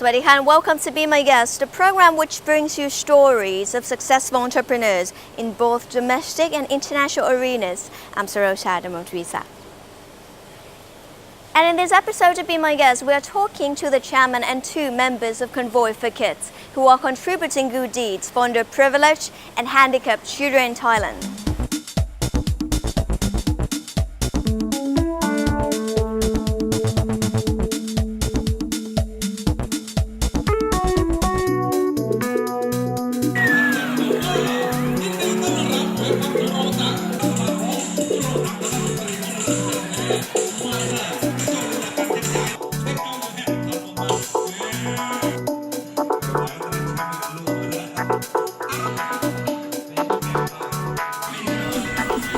Sawasdee and welcome to Be My Guest, the program which brings you stories of successful entrepreneurs in both domestic and international arenas. I'm Sarosha Damotvisa. And in this episode of Be My Guest, we are talking to the chairman and two members of Convoy for Kids who are contributing good deeds for underprivileged and handicapped children in Thailand.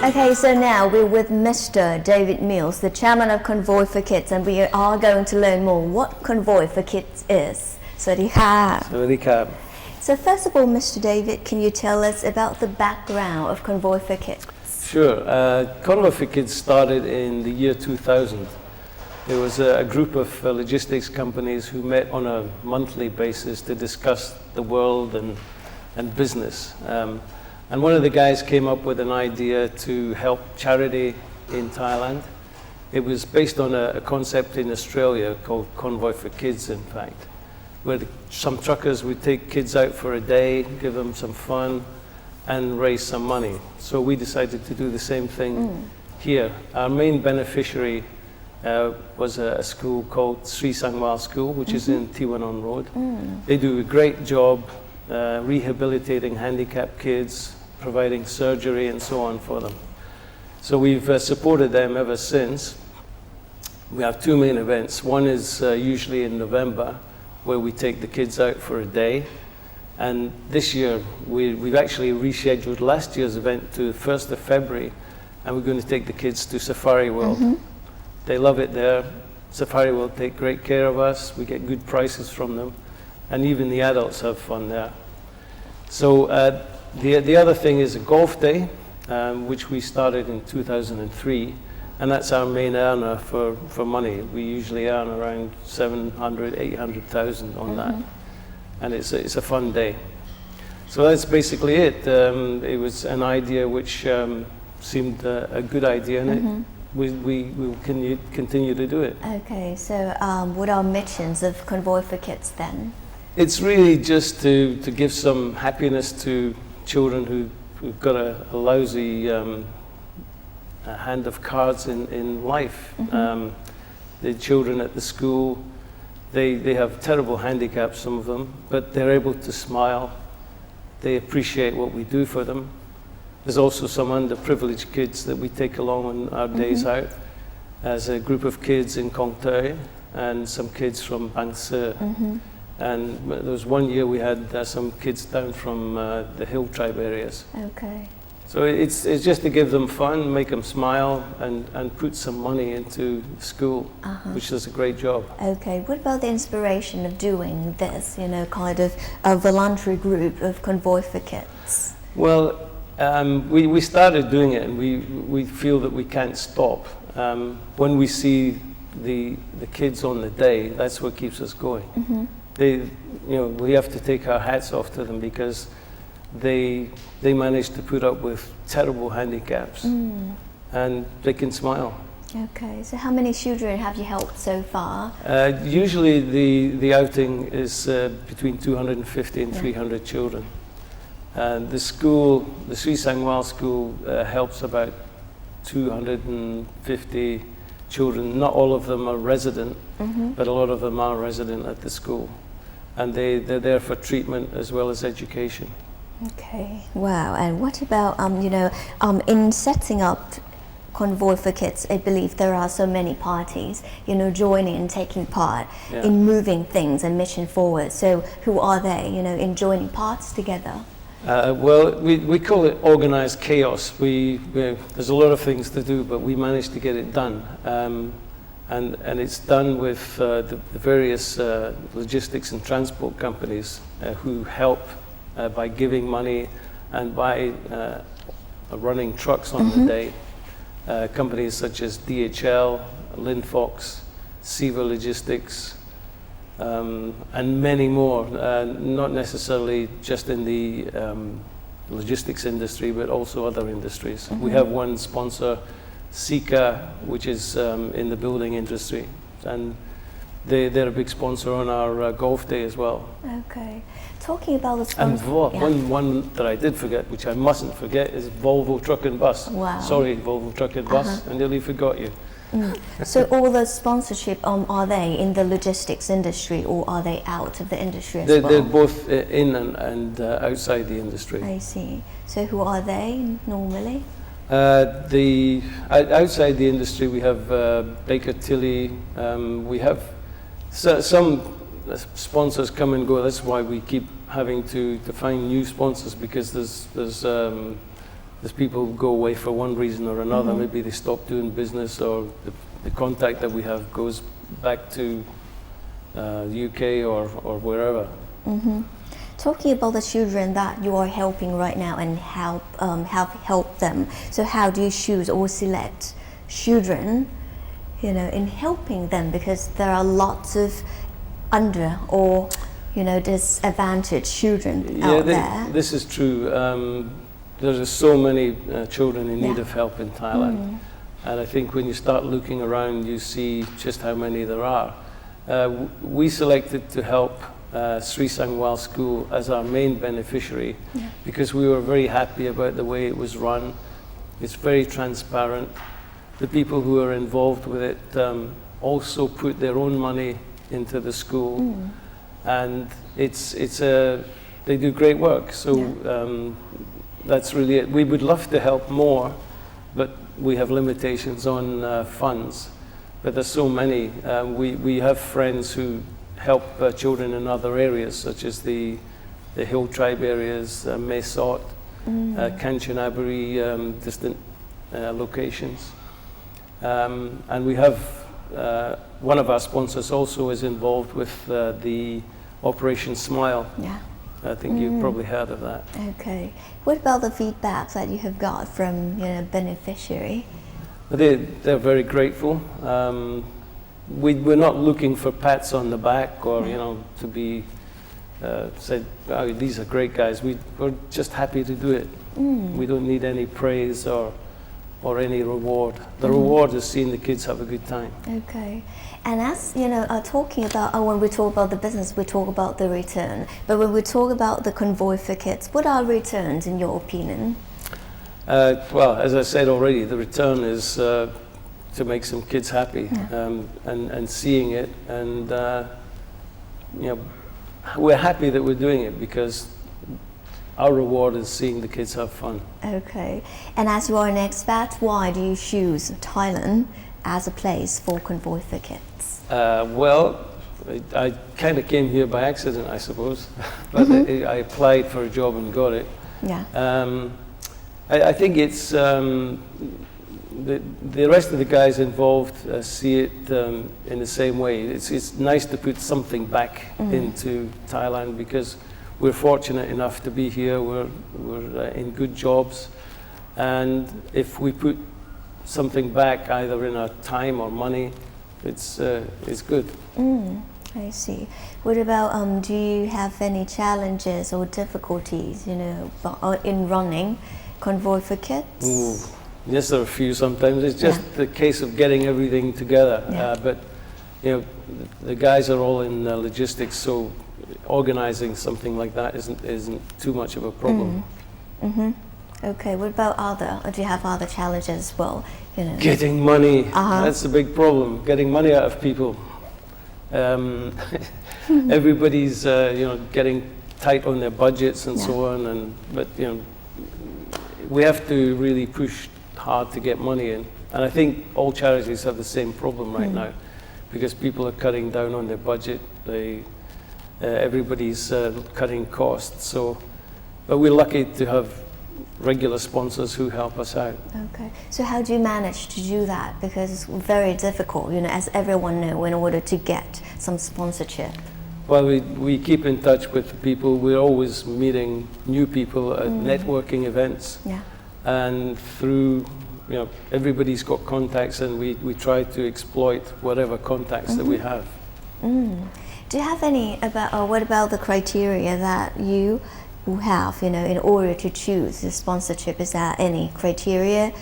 Okay, so now we're with Mr. David Mills, the chairman of Convoy for Kids, and we are going to learn more what Convoy for Kids is. Sawasdee ka. Sawasdee ka. So first of all, Mr. David, can you tell us about the background of Convoy for Kids? Sure. Convoy for Kids started in the year 2000. There was a group of logistics companies who met on a monthly basis to discuss the world and business. And one of the guys came up with an idea to help charity in Thailand. It was based on a concept in Australia called Convoy for Kids, in fact, where some truckers would take kids out for a day, give them some fun, and raise some money. So we decided to do the same thing here. Our main beneficiary was a school called Sri Sangwal School, which is in Tiwanon Road. They do a great job rehabilitating handicapped kids, providing surgery and so on for them. So we've supported them ever since. We have two main events. One is usually in November, where we take the kids out for a day. And this year, we've actually rescheduled last year's event to 1st of February, and we're going to take the kids to Safari World. They love it there. Safari World take great care of us. We get good prices from them, and even the adults have fun there. So the other thing is a golf day, which we started in 2003, and that's our main earner for money. We usually earn around 700, 800,000 on that, and it's a fun day. So that's basically it. It was an idea which seemed a good idea, and we will continue to do it. Okay, so what are missions of Convoy for Kids then? It's really just to give some happiness to children who've got a lousy hand of cards in life. The children at the school, they have terrible handicaps, some of them, but they're able to smile. They appreciate what we do for them. There's also some underprivileged kids that we take along on our days out, as a group of kids in Kong Tui and some kids from Bang Se. And there was one year we had some kids down from the hill tribe areas. Okay. So it's just to give them fun, make them smile, and put some money into school, which does a great job. Okay, what about the inspiration of doing this, kind of a voluntary group of Convoy for Kids? Well, we started doing it, and we feel that we can't stop. When we see the kids on the day, that's what keeps us going. We have to take our hats off to them because they manage to put up with terrible handicaps, and they can smile. Okay, so how many children have you helped so far? Usually the outing is between 250 and 300 children. And the school, the Sri Sangwal School, helps about 250 children. Not all of them are resident, but a lot of them are resident at the school. And they're there for treatment as well as education. Okay, wow. And what about, in setting up Convoy for Kids, I believe there are so many parties, joining and taking part in moving things and mission forward. So who are they, in joining parts together? Well, we call it organized chaos. There's a lot of things to do, but we managed to get it done. And it's done with the various logistics and transport companies who help by giving money and by running trucks on the day. Companies such as DHL, Linfox, Siva Logistics, and many more, not necessarily just in the logistics industry, but also other industries. We have one sponsor, Sika, which is in the building industry, and they're a big sponsor on our golf day as well. Okay. Talking about the And sponsor, one that I did forget, which I mustn't forget, is Volvo Truck and Bus. Wow. Sorry, Volvo Truck and Bus, I nearly forgot you. So all the sponsorship, are they in the logistics industry or are they out of the industry as They're well? both in and outside the industry. I see. So who are they normally? Outside the industry, we have Baker Tilly. We have some sponsors come and go. That's why we keep having to find new sponsors, because there's people who go away for one reason or another. Maybe they stop doing business, or the contact that we have goes back to UK or wherever. Talking about the children that you are helping right now and have helped them. So how do you choose or select children, in helping them? Because there are lots of under or, disadvantaged children out there. This is true. There's so many children in need of help in Thailand. And I think when you start looking around, you see just how many there are. We selected to help Sri Sangwal School as our main beneficiary because we were very happy about the way it was run. It's very transparent. The people who are involved with it also put their own money into the school, and they do great work. So that's really it. We would love to help more, but we have limitations on funds. But there's so many. We have friends who help children in other areas, such as the hill tribe areas, Mesot, Kanchanaburi, distant locations. And we have one of our sponsors also is involved with the Operation Smile. Yeah. I think you've probably heard of that. Okay. What about the feedback that you have got from beneficiary? They're very grateful. We're not looking for pats on the back or to be said, oh, these are great guys. We're just happy to do it. We don't need any praise or any reward. The reward is seeing the kids have a good time. Okay. And as talking about when we talk about the business, we talk about the return. But when we talk about the Convoy for Kids, what are returns in your opinion? Well, as I said already, the return is to make some kids happy, and seeing it, and we're happy that we're doing it because our reward is seeing the kids have fun. Okay. And as you are an expat, why do you choose Thailand as a place for Convoy for Kids? Well, I kind of came here by accident, I suppose, but I applied for a job and got it. Yeah. I think it's the rest of the guys involved see it in the same way. It's nice to put something back into Thailand because we're fortunate enough to be here. We're in good jobs, and if we put something back, either in our time or money, it's good. I see. What about do you have any challenges or difficulties, in running Convoy for Kids? Ooh. Yes, there are a few sometimes. It's just the case of getting everything together. But the guys are all in logistics, so organizing something like that isn't too much of a problem. Okay. What about or do you have other challenges as well? Getting money. That's a big problem. Getting money out of people. Everybody's getting tight on their budgets and so on, but we have to really push hard to get money in, and I think all charities have the same problem right now because people are cutting down on their budget. Everybody's cutting costs. But we're lucky to have regular sponsors who help us out. Okay. So how do you manage to do that? Because it's very difficult, as everyone knows, in order to get some sponsorship. Well, we keep in touch with people. We're always meeting new people at networking events. Yeah. And through, everybody's got contacts, and we try to exploit whatever contacts that we have. Do you have any about, or what about the criteria that you have, in order to choose the sponsorship? Is there any criteria?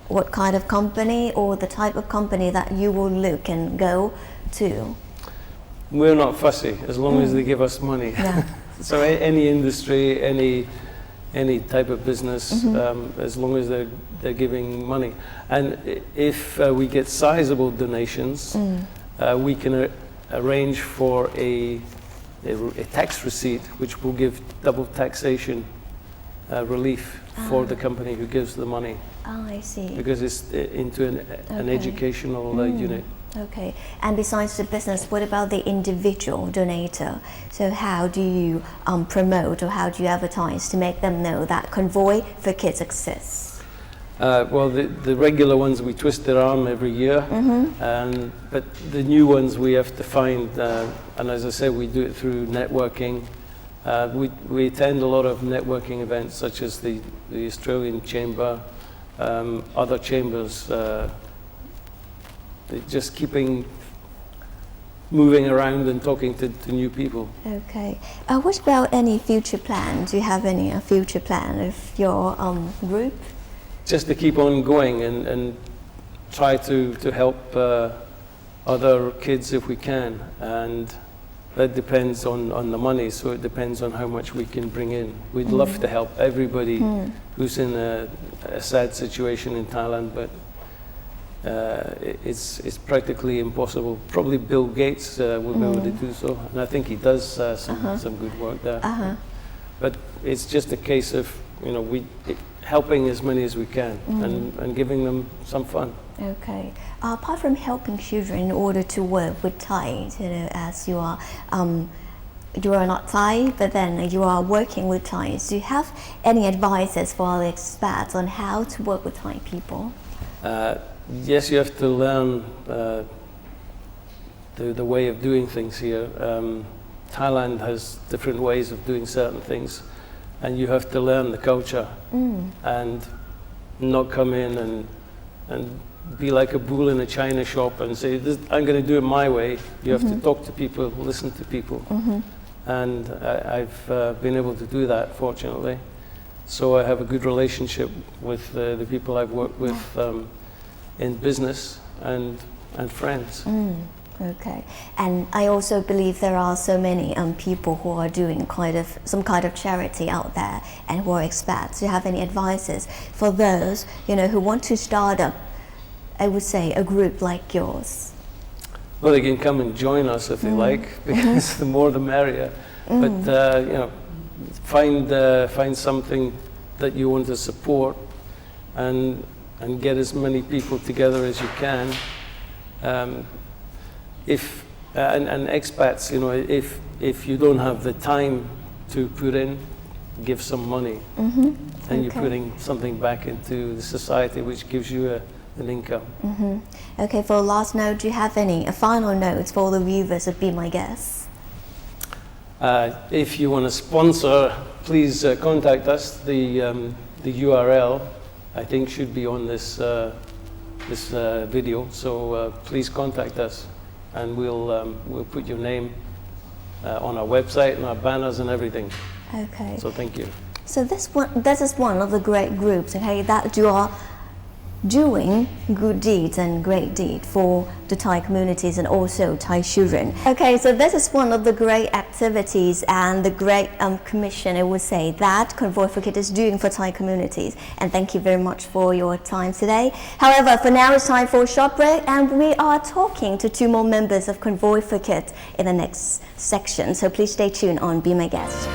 What kind of company or the type of company that you will look and go to? We're not fussy as long as they give us money. Yeah. So any industry, any type of business, as long as they're giving money. And if we get sizable donations, we can arrange for a tax receipt, which will give double taxation relief for the company who gives the money. Oh, I see. Because it's into an educational unit. Okay. And besides the business, what about the individual donator? So how do you promote or how do you advertise to make them know that Convoy for Kids exists? Well, the regular ones, we twist their arm every year, but the new ones we have to find, and as I said, we do it through networking. We attend a lot of networking events, such as the Australian Chamber, other chambers, just keeping moving around and talking to new people. Okay. What about any future plans? Do you have any future plan of your group? Just to keep on going and try to help other kids if we can, and that depends on the money, so it depends on how much we can bring in. We'd love to help everybody who's in a sad situation in Thailand, but it's practically impossible. Probably Bill Gates will be able to do so, and I think he does some good work there. But it's just a case of helping as many as we can and giving them some fun. Okay. Apart from helping children in order to work with Thai, as you are not Thai, but then you are working with Thais. Do you have any advices for our expats on how to work with Thai people? Yes, you have to learn the way of doing things here. Thailand has different ways of doing certain things, and you have to learn the culture and not come in and be like a bull in a china shop and say, I'm going to do it my way. You have to talk to people, listen to people. And I've been able to do that, fortunately. So I have a good relationship with the people I've worked with in business and friends. Okay, and I also believe there are so many people who are doing some kind of charity out there and who are expats. Do you have any advices for those who want to start up, I would say, a group like yours? Well, they can come and join us if they like, because the more the merrier. But find something that you want to support and get as many people together as you can. If expats, if you don't have the time to put in, give some money, and you're putting something back into the society, which gives you an income. Okay, for last note, do you have any final notes for the viewers of Be My Guest? If you want to sponsor, please contact us. The URL, I think, should be on this video. So please contact us, and we'll put your name on our website and our banners and everything. Okay. So thank you. So this is one of the great groups, okay, that you are doing good deeds and great deed for the Thai communities and also Thai children. Okay, so this is one of the great activities and the great commission, I would say, that Convoy for Kids is doing for Thai communities. And thank you very much for your time today. However, for now it's time for a short break, and we are talking to 2 more members of Convoy for Kids in the next section. So please stay tuned on Be My Guest.